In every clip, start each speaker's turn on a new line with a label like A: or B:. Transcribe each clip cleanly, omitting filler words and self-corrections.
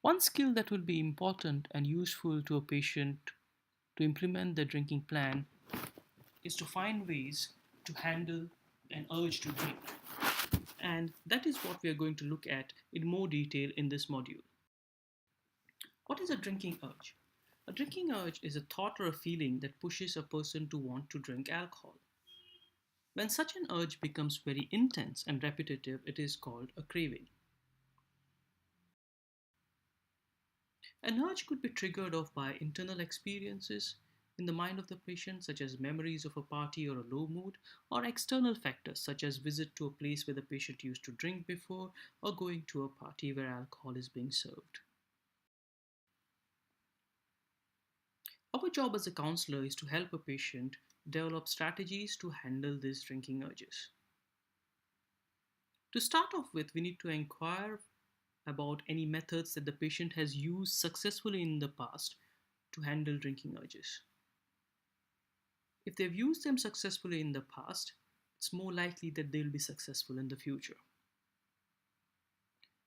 A: One skill that will be important and useful to a patient to implement the drinking plan is to find ways to handle an urge to drink. And that is what we are going to look at in more detail in this module. What is a drinking urge? A drinking urge is a thought or a feeling that pushes a person to want to drink alcohol. When such an urge becomes very intense and repetitive, it is called a craving. An urge could be triggered off by internal experiences in the mind of the patient, such as memories of a party or a low mood, or external factors such as visit to a place where the patient used to drink before, or going to a party where alcohol is being served. Our job as a counselor is to help a patient develop strategies to handle these drinking urges. To start off with, we need to inquire about any methods that the patient has used successfully in the past to handle drinking urges. If they've used them successfully in the past, it's more likely that they'll be successful in the future.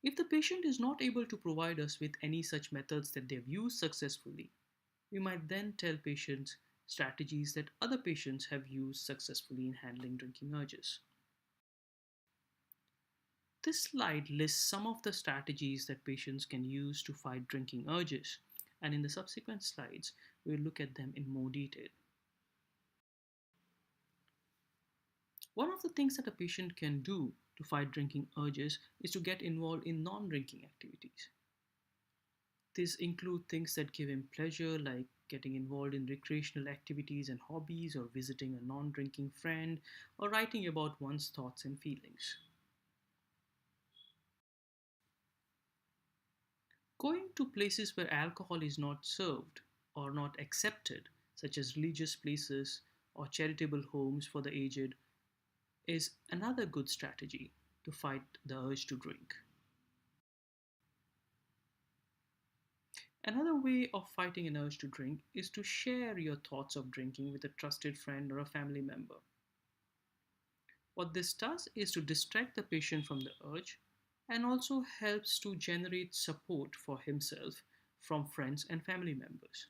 A: If the patient is not able to provide us with any such methods that they've used successfully, we might then tell patients strategies that other patients have used successfully in handling drinking urges. This slide lists some of the strategies that patients can use to fight drinking urges, and in the subsequent slides, we'll look at them in more detail. One of the things that a patient can do to fight drinking urges is to get involved in non-drinking activities. These include things that give him pleasure, like getting involved in recreational activities and hobbies, or visiting a non-drinking friend, or writing about one's thoughts and feelings. Going to places where alcohol is not served or not accepted, such as religious places or charitable homes for the aged, is another good strategy to fight the urge to drink. Another way of fighting an urge to drink is to share your thoughts of drinking with a trusted friend or a family member. What this does is to distract the patient from the urge and also helps to generate support for himself from friends and family members.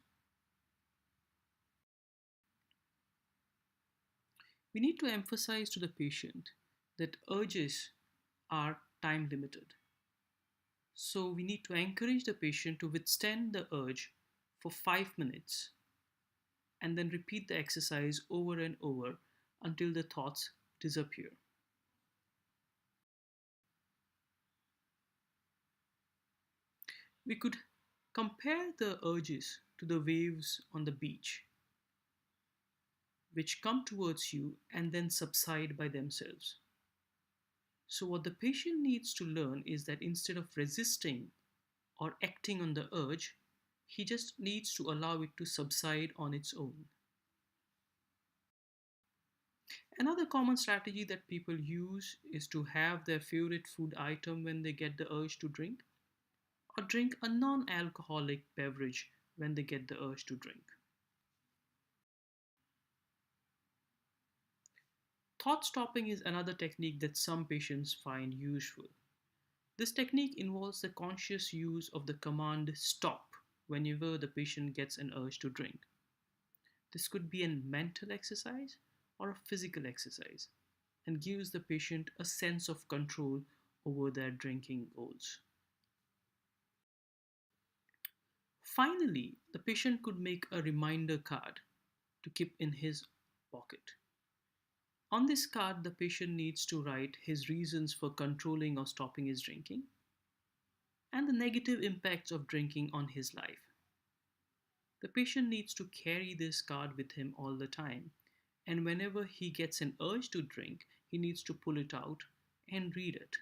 A: We need to emphasize to the patient that urges are time limited. So we need to encourage the patient to withstand the urge for 5 minutes and then repeat the exercise over and over until the thoughts disappear. We could compare the urges to the waves on the beach, which come towards you and then subside by themselves. So, what the patient needs to learn is that instead of resisting or acting on the urge, he just needs to allow it to subside on its own. Another common strategy that people use is to have their favorite food item when they get the urge to drink, or drink a non alcoholic beverage when they get the urge to drink. Thought stopping is another technique that some patients find useful. This technique involves the conscious use of the command stop whenever the patient gets an urge to drink. This could be a mental exercise or a physical exercise and gives the patient a sense of control over their drinking goals. Finally, the patient could make a reminder card to keep in his pocket. On this card, the patient needs to write his reasons for controlling or stopping his drinking and the negative impacts of drinking on his life. The patient needs to carry this card with him all the time, and whenever he gets an urge to drink, he needs to pull it out and read it.